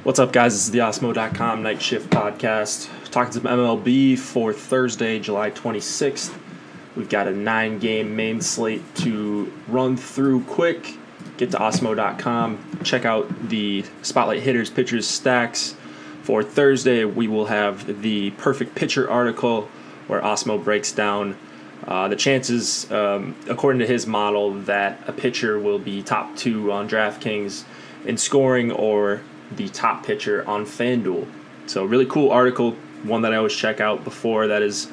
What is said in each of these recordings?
What's up, guys? This is the Osmo.com Night Shift Podcast. Talking some MLB for Thursday, July 26th. We've got a 9-game main slate to run through quick. Get to Osmo.com. Check out the Spotlight Hitters, Pitchers, Stacks. For Thursday, we will have the Perfect Pitcher article where Osmo breaks down the chances, according to his model, that a pitcher will be top 2 on DraftKings in scoring or the top pitcher on FanDuel. So really cool article, one that I always check out before after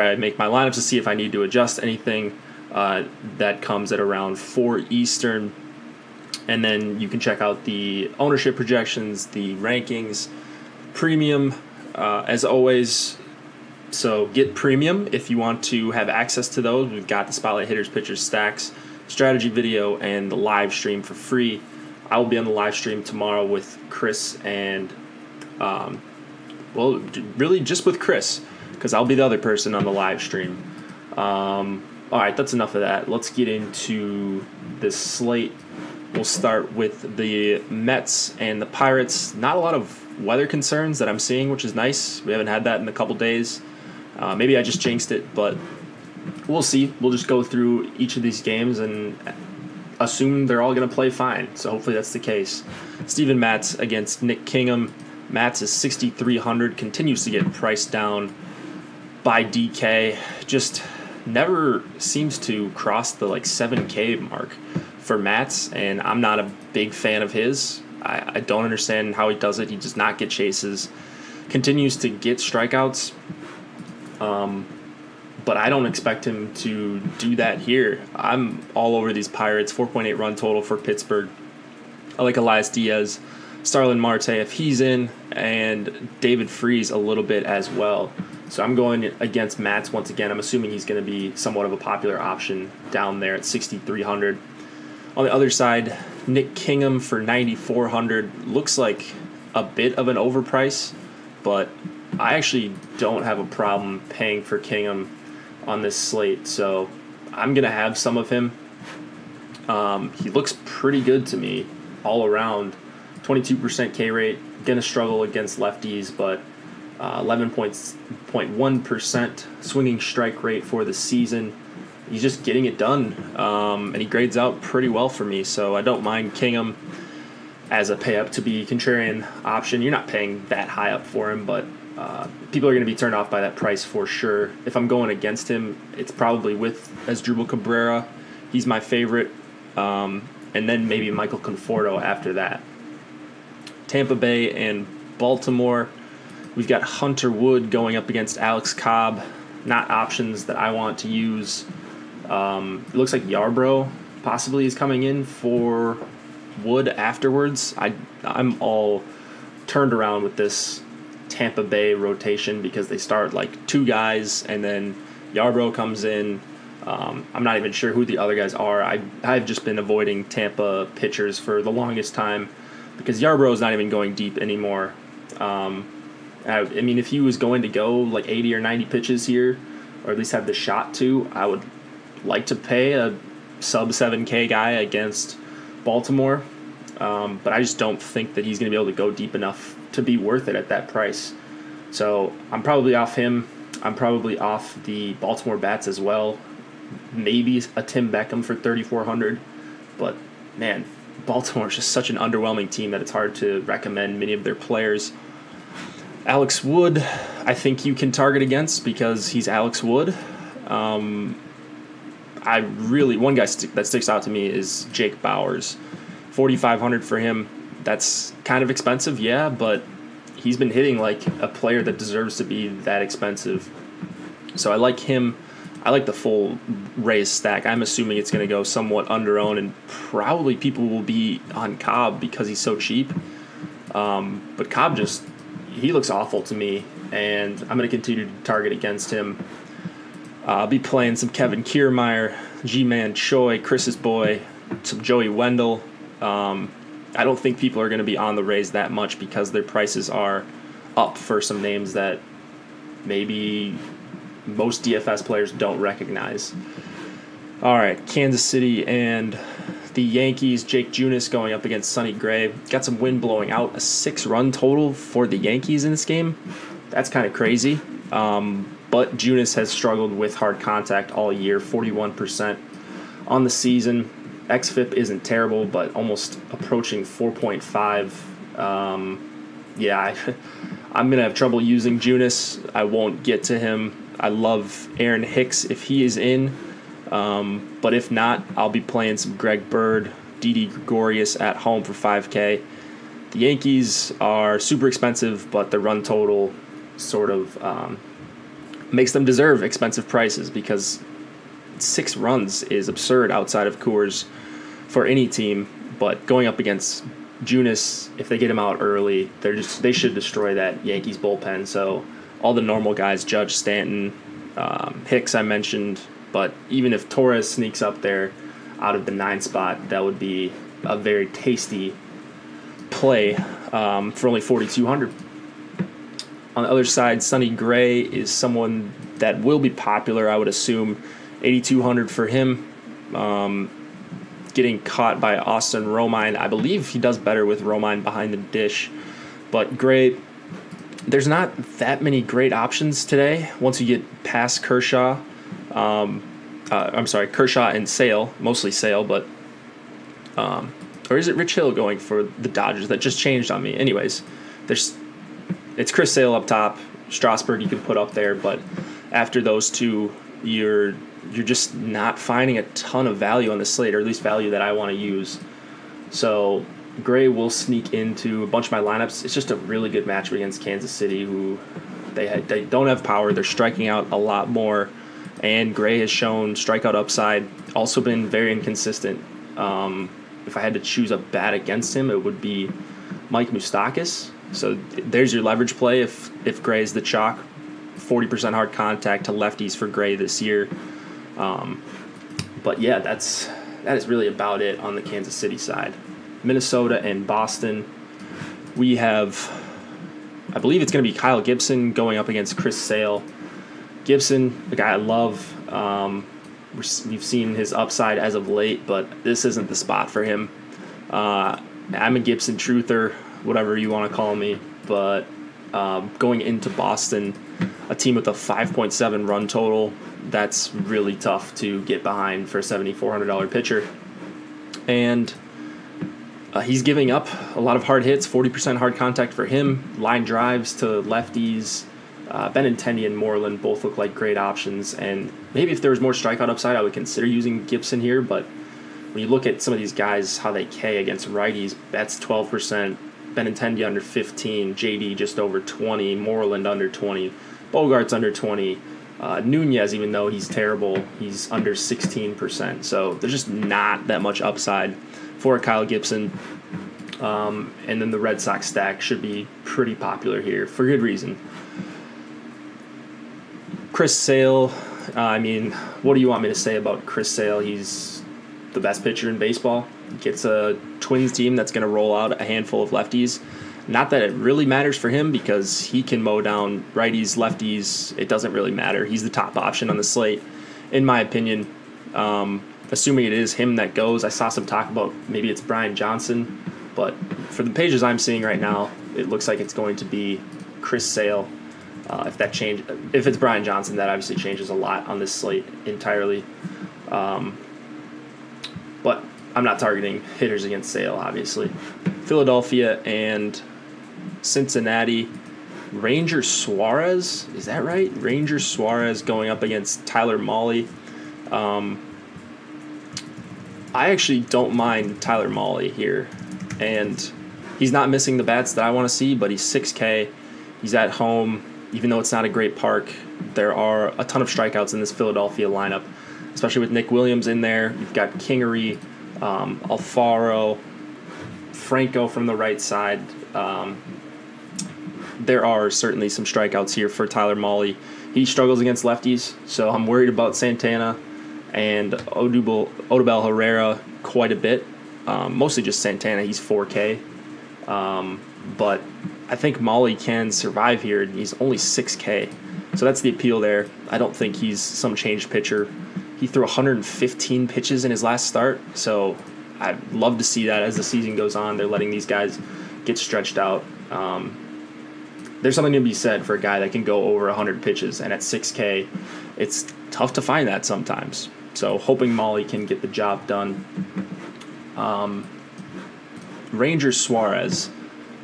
I make my lineups to see if I need to adjust anything. That comes at around 4 Eastern. And then you can check out the ownership projections, the rankings, premium, as always. So get premium if you want to have access to those. We've got the Spotlight Hitters, Pitchers, Stacks, strategy video, and the live stream for free. I will be on the live stream tomorrow with Chris and, really just with Chris, because I'll be the other person on the live stream. All right, that's enough of that. Let's get into this slate. We'll start with the Mets and the Pirates. Not a lot of weather concerns that I'm seeing, which is nice. We haven't had that in a couple days. Maybe I just jinxed it, but we'll see. We'll just go through each of these games and assume they're all going to play fine. So hopefully that's the case. Steven Matz against Nick Kingham. Matz is 6,300, continues to get priced down by DK. Just never seems to cross the 7K mark for Matz, and I'm not a big fan of his. I don't understand how he does it. He does not get chases. Continues to get strikeouts. But I don't expect him to do that here. I'm all over these Pirates. 4.8 run total for Pittsburgh. I like Elias Diaz, Starlin Marte if he's in, and David Freese a little bit as well. So I'm going against Matz once again. I'm assuming he's going to be somewhat of a popular option down there at 6,300. On the other side, Nick Kingham for 9,400 looks like a bit of an overprice, but I actually don't have a problem paying for Kingham on this slate, so I'm going to have some of him. He looks pretty good to me all around. 22% K rate, going to struggle against lefties, but 11.1% swinging strike rate for the season. He's just getting it done, and he grades out pretty well for me, so I don't mind Kingham as a pay-up to be contrarian option. You're not paying that high up for him, but people are going to be turned off by that price for sure. If I'm going against him, it's probably with Asdrubal Cabrera. He's my favorite. And then maybe Michael Conforto after that. Tampa Bay and Baltimore. We've got Hunter Wood going up against Alex Cobb. Not options that I want to use. It looks like Yarbrough possibly is coming in for Wood afterwards. I'm all turned around with this Tampa Bay rotation because they start 2 guys and then Yarbrough comes in. I'm not even sure who the other guys are. I've just been avoiding Tampa pitchers for the longest time because Yarbrough is not even going deep anymore. I mean, if he was going to go 80 or 90 pitches here, or at least have the shot to, I would like to pay a sub 7K guy against Baltimore. But I just don't think that he's going to be able to go deep enough to be worth it at that price. So I'm probably off him. I'm probably off the Baltimore bats as well. Maybe a Tim Beckham for 3,400. But, man, Baltimore's just such an underwhelming team that it's hard to recommend many of their players. Alex Wood, I think you can target against because he's Alex Wood. One guy that sticks out to me is Jake Bauers. 4,500 for him. That's kind of expensive, yeah, but he's been hitting like a player that deserves to be that expensive. So I like him. I like the full Rays stack. I'm assuming it's going to go somewhat under-owned, and probably people will be on Cobb because he's so cheap. But Cobb he looks awful to me, and I'm going to continue to target against him. I'll be playing some Kevin Kiermaier, G-Man Choi, Chris's boy, some Joey Wendell. I don't think people are going to be on the Rays that much because their prices are up for some names that maybe most DFS players don't recognize. All right, Kansas City and the Yankees, Jake Junis going up against Sonny Gray. Got some wind blowing out. A 6-run total for the Yankees in this game. That's kind of crazy. But Junis has struggled with hard contact all year, 41% on the season. xFIP isn't terrible, but almost approaching 4.5. Yeah, I'm going to have trouble using Junis. I won't get to him. I love Aaron Hicks if he is in. But if not, I'll be playing some Greg Bird, Didi Gregorius at home for 5K. The Yankees are super expensive, but the run total sort of makes them deserve expensive prices because 6 runs is absurd outside of Coors for any team. But going up against Junis, if they get him out early, they should destroy that Yankees bullpen. So all the normal guys, Judge, Stanton, Hicks I mentioned, but even if Torres sneaks up there out of the 9 spot, that would be a very tasty play for only 4,200. On the other side, Sonny Gray is someone that will be popular, I would assume. 8,200 for him. Getting caught by Austin Romine. I believe he does better with Romine behind the dish. But Gray, there's not that many great options today once you get past Kershaw. Kershaw and Sale, mostly Sale, but or is it Rich Hill going for the Dodgers? That just changed on me. Anyways, it's Chris Sale up top, Strasburg you can put up there, but after those two, you're just not finding a ton of value on the slate, or at least value that I want to use. So Gray will sneak into a bunch of my lineups. It's just a really good matchup against Kansas City, who they don't have power. They're striking out a lot more, and Gray has shown strikeout upside. Also been very inconsistent. If I had to choose a bat against him, it would be Mike Moustakas. So there's your leverage play if Gray is the chalk. 40% hard contact to lefties for Gray this year. But yeah, that is really about it on the Kansas City side. Minnesota and Boston, we have, I believe it's going to be Kyle Gibson going up against Chris Sale. Gibson, the guy I love. We've seen his upside as of late, but this isn't the spot for him. I'm a Gibson truther, whatever you want to call me, but going into Boston, a team with a 5.7 run total, that's really tough to get behind for a $7,400 pitcher. And he's giving up a lot of hard hits, 40% hard contact for him, line drives to lefties. Benintendi and Moreland both look like great options, and maybe if there was more strikeout upside, I would consider using Gibson here, but when you look at some of these guys, how they K against righties, Betts 12%, Benintendi under 15, JD just over 20, Moreland under 20, Bogart's under 20, Nunez, even though he's terrible, he's under 16%. So there's just not that much upside for Kyle Gibson. And then the Red Sox stack should be pretty popular here for good reason. Chris Sale, what do you want me to say about Chris Sale? He's the best pitcher in baseball. Gets a Twins team that's going to roll out a handful of lefties. Not that it really matters for him because he can mow down righties, lefties. It doesn't really matter. He's the top option on the slate, in my opinion. Assuming it is him that goes, I saw some talk about maybe it's Brian Johnson, but for the pages I'm seeing right now, it looks like it's going to be Chris Sale. If it's Brian Johnson, that obviously changes a lot on this slate entirely. But I'm not targeting hitters against Sale, obviously. Philadelphia and Cincinnati. Ranger Suarez, is that right? Ranger Suarez going up against Tyler Mahle. I actually don't mind Tyler Mahle here. And he's not missing the bats that I want to see, but he's 6K. He's at home. Even though it's not a great park, there are a ton of strikeouts in this Philadelphia lineup, especially with Nick Williams in there. You've got Kingery, Alfaro, Franco from the right side. There are certainly some strikeouts here for Tyler Mahle. He struggles against lefties, so I'm worried about Santana and Odubel Herrera quite a bit. Mostly just Santana. He's 4K. But I think Mahle can survive here. He's only 6K. So that's the appeal there. I don't think he's some changed pitcher. He threw 115 pitches in his last start, so I'd love to see that as the season goes on. They're letting these guys get stretched out. There's something to be said for a guy that can go over 100 pitches, and at 6K, it's tough to find that sometimes. So hoping Miley can get the job done. Ranger Suarez.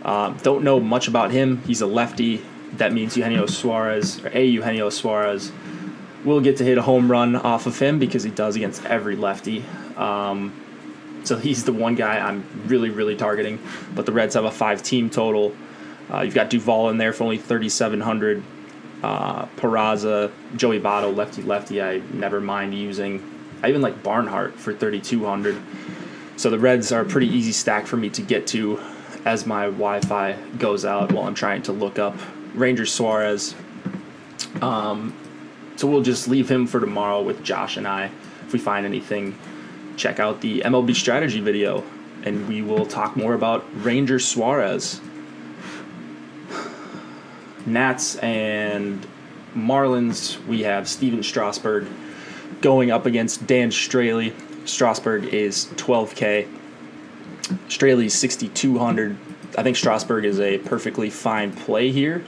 Don't know much about him. He's a lefty. That means Eugenio Suarez will get to hit a home run off of him because he does against every lefty. So he's the one guy I'm really, really targeting. But the Reds have a 5-team total. You've got Duvall in there for only 3,700. Peraza, Joey Votto, lefty. I never mind using. I even like Barnhart for 3,200. So the Reds are a pretty easy stack for me to get to as my Wi-Fi goes out while I'm trying to look up Ranger Suarez. So we'll just leave him for tomorrow with Josh and I. If we find anything, check out the MLB strategy video, and we will talk more about Ranger Suarez. Nats and Marlins, we have Steven Strasburg going up against Dan Straley. Strasburg is 12K. Straley's 6,200. I think Strasburg is a perfectly fine play here.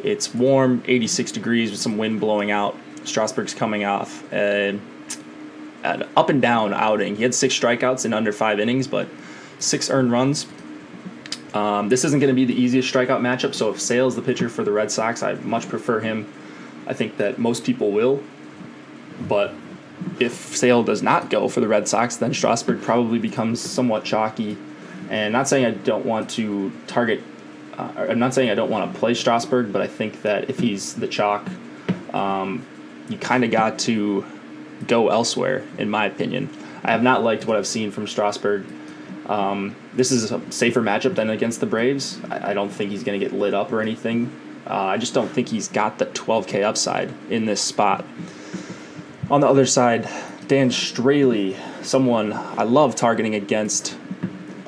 It's warm, 86 degrees with some wind blowing out. Strasburg's coming off an up and down outing. He had 6 strikeouts in under 5 innings, but 6 earned runs. This isn't going to be the easiest strikeout matchup, so if Sale's the pitcher for the Red Sox, I much prefer him. I think that most people will. But if Sale does not go for the Red Sox, then Strasburg probably becomes somewhat chalky. And not saying I don't want to target, I'm not saying I don't want to play Strasburg, but I think that if he's the chalk, you kind of got to go elsewhere, in my opinion. I have not liked what I've seen from Strasburg. This is a safer matchup than against the Braves. I don't think he's going to get lit up or anything. I just don't think he's got the 12K upside in this spot. On the other side, Dan Straley, someone I love targeting against,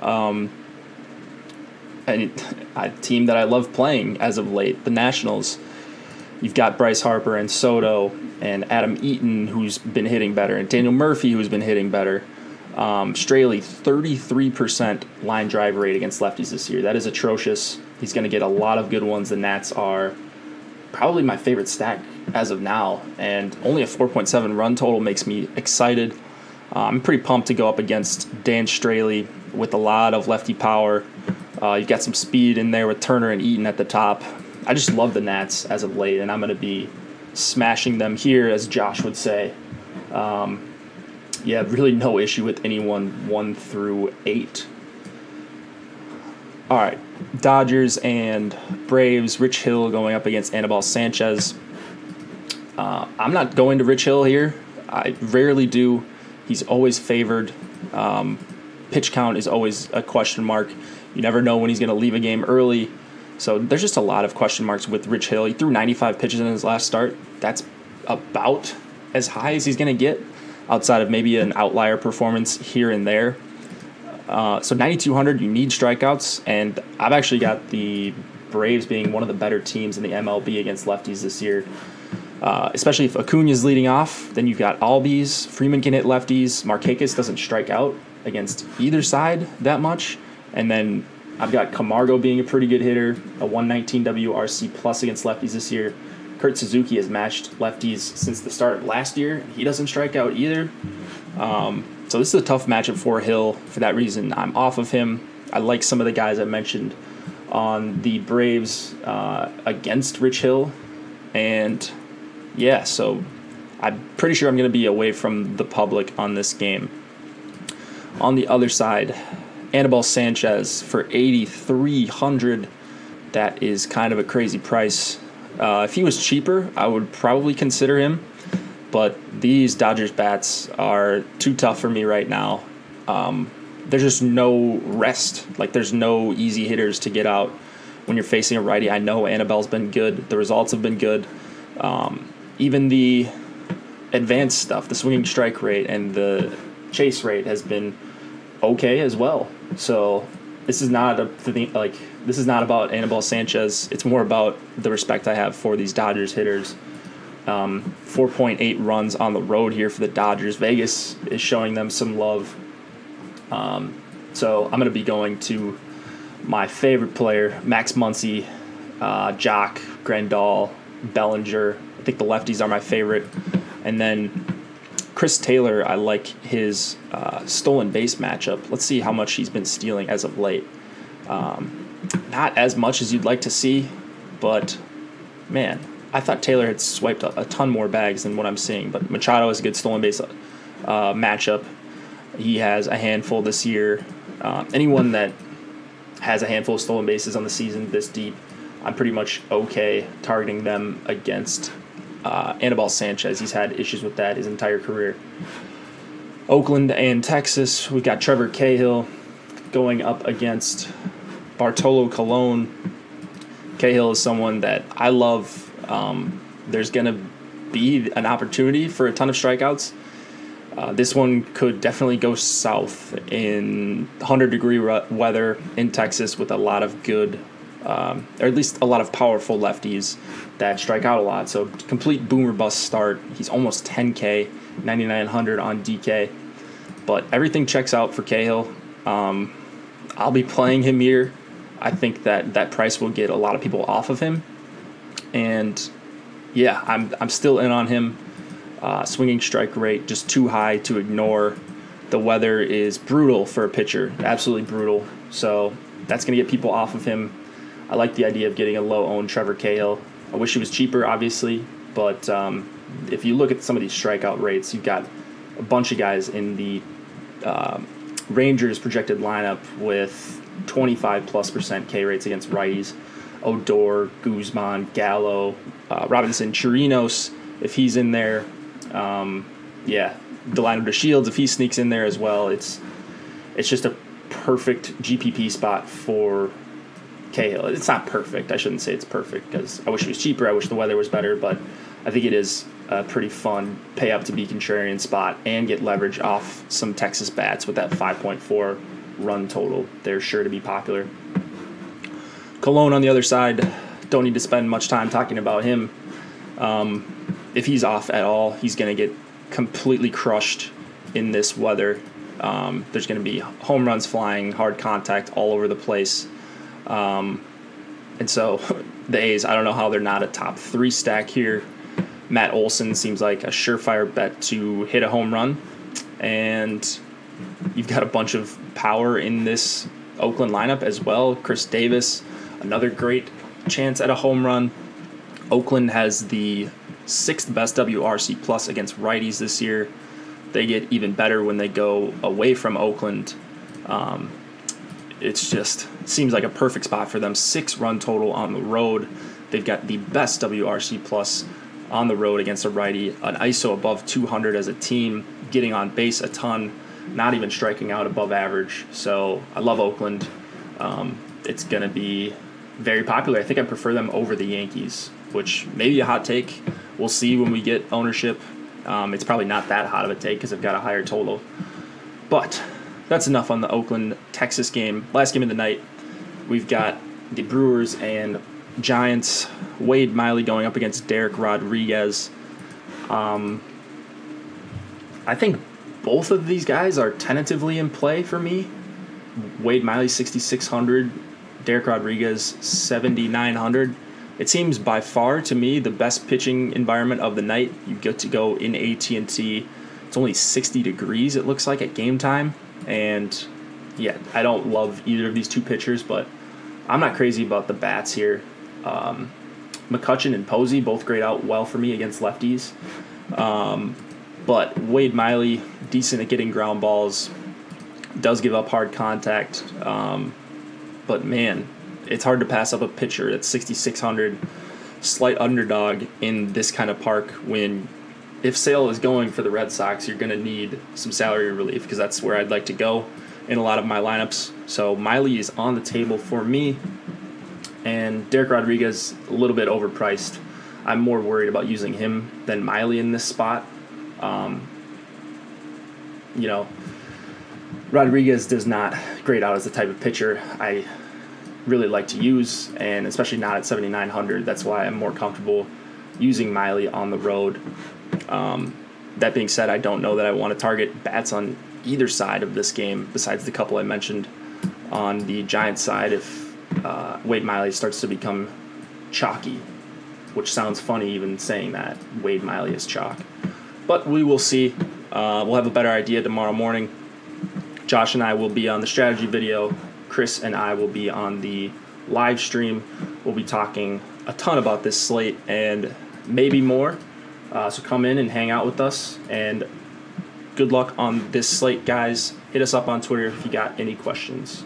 and a team that I love playing as of late, the Nationals. You've got Bryce Harper and Soto and Adam Eaton, who's been hitting better, and Daniel Murphy, who's been hitting better. Straley, 33% line drive rate against lefties this year. That is atrocious. He's going to get a lot of good ones. The Nats are probably my favorite stack as of now, and only a 4.7 run total makes me excited. I'm pretty pumped to go up against Dan Straley with a lot of lefty power. You've got some speed in there with Turner and Eaton at the top. I just love the Nats as of late, and I'm going to be smashing them here, as Josh would say. Yeah, really no issue with anyone 1 through 8. All right, Dodgers and Braves. Rich Hill going up against Anibal Sanchez. I'm not going to Rich Hill here. I rarely do. He's always favored. Pitch count is always a question mark. You never know when he's going to leave a game early. So there's just a lot of question marks with Rich Hill. He threw 95 pitches in his last start. That's about as high as he's going to get, outside of maybe an outlier performance here and there. So 9,200, you need strikeouts, and I've actually got the Braves being one of the better teams in the MLB against lefties this year. Especially if Acuna's leading off, then you've got Albies. Freeman can hit lefties. Markakis doesn't strike out against either side that much. And then I've got Camargo being a pretty good hitter, a 119 WRC plus against lefties this year. Kurt Suzuki has matched lefties since the start of last year. He doesn't strike out either. So this is a tough matchup for Hill. For that reason, I'm off of him. I like some of the guys I mentioned on the Braves against Rich Hill. And yeah, so I'm pretty sure I'm going to be away from the public on this game. On the other side, Anibal Sanchez for 8,300. That is kind of a crazy price. If he was cheaper, I would probably consider him. But these Dodgers bats are too tough for me right now. There's just no rest. Like, there's no easy hitters to get out when you're facing a righty. I know Anibal's been good. The results have been good. Even the advanced stuff, the swinging strike rate and the chase rate has been okay as well. So this is not this is not about Anibal Sanchez. It's more about the respect I have for these Dodgers hitters. 4.8 runs on the road here for the Dodgers. Vegas is showing them some love. So I'm going to be going to my favorite player, Max Muncy, Jock, Grandal, Bellinger. I think the lefties are my favorite. And then Chris Taylor, I like his stolen base matchup. Let's see how much he's been stealing as of late. Not as much as you'd like to see, but man, I thought Taylor had swiped a ton more bags than what I'm seeing. But Machado is a good stolen base matchup. He has a handful this year. Anyone that has a handful of stolen bases on the season this deep, I'm pretty much okay targeting them against Anibal Sanchez. He's had issues with that his entire career. Oakland and Texas, we've got Trevor Cahill going up against Bartolo Colon. Cahill is someone that I love. There's going to be an opportunity for a ton of strikeouts. This one could definitely go south in 100-degree weather in Texas with a lot of good, or at least a lot of powerful lefties that strike out a lot. So complete boom or bust start. He's almost 10K, 9,900 on DK. But everything checks out for Cahill. I'll be playing him here. I think that price will get a lot of people off of him. And yeah, I'm still in on him. Swinging strike rate just too high to ignore. The weather is brutal for a pitcher, absolutely brutal. So that's going to get people off of him. I like the idea of getting a low-owned Trevor Cahill. I wish he was cheaper, obviously, but if you look at some of these strikeout rates, you've got a bunch of guys in the Rangers projected lineup with 25+% K rates against righties. Odor, Guzman, Gallo, Robinson, Chirinos, if he's in there. Delino DeShields, if he sneaks in there as well. It's just a perfect GPP spot for Cahill. It's not perfect. I shouldn't say it's perfect because I wish it was cheaper. I wish the weather was better, but I think it is a pretty fun pay up to be contrarian spot and get leverage off some Texas bats with that 5.4 run total. They're sure to be popular. Colon on the other side, don't need to spend much time talking about him. If he's off at all, he's going to get completely crushed in this weather. There's going to be home runs flying, hard contact all over the place. And so the A's, I don't know how they're not a top 3 stack here. Matt Olson seems like a surefire bet to hit a home run. And you've got a bunch of power in this Oakland lineup as well. Chris Davis, another great chance at a home run. Oakland has the 6th best WRC plus against righties this year. They get even better when they go away from Oakland. It's just seems like a perfect spot for them. 6 run total on the road. They've got the best WRC plus on the road against a righty. An ISO above 200 as a team, getting on base a ton, not even striking out above average. So I love Oakland. It's going to be very popular. I think I prefer them over the Yankees, which may be a hot take. We'll see when we get ownership. It's probably not that hot of a take because I've got a higher total. But that's enough on the Oakland-Texas game. Last game of the night, we've got the Brewers and Giants. Wade Miley going up against Derek Rodriguez. I think both of these guys are tentatively in play for me. Wade Miley, 6,600. Derek Rodriguez, 7,900. It seems by far to me the best pitching environment of the night. You get to go in AT&T. It's only 60 degrees, it looks like, at game time. And, yeah, I don't love either of these two pitchers, but I'm not crazy about the bats here. McCutchen and Posey both grade out well for me against lefties. But Wade Miley, decent at getting ground balls, does give up hard contact. But, man, it's hard to pass up a pitcher at 6,600, slight underdog in this kind of park when if Sale is going for the Red Sox, you're going to need some salary relief because that's where I'd like to go in a lot of my lineups. So Miley is on the table for me, and Derek Rodriguez a little bit overpriced. I'm more worried about using him than Miley in this spot. Rodriguez does not grade out as the type of pitcher I really like to use, and especially not at 7,900. That's why I'm more comfortable using Miley on the road. That being said, I don't know that I want to target bats on either side of this game, besides the couple I mentioned on the Giants side, if Wade Miley starts to become chalky, which sounds funny even saying that. Wade Miley is chalk. But we will see. We'll have a better idea tomorrow morning. Josh and I will be on the strategy video. Chris and I will be on the live stream. We'll be talking a ton about this slate and maybe more. So come in and hang out with us. And good luck on this slate, guys. Hit us up on Twitter if you got any questions.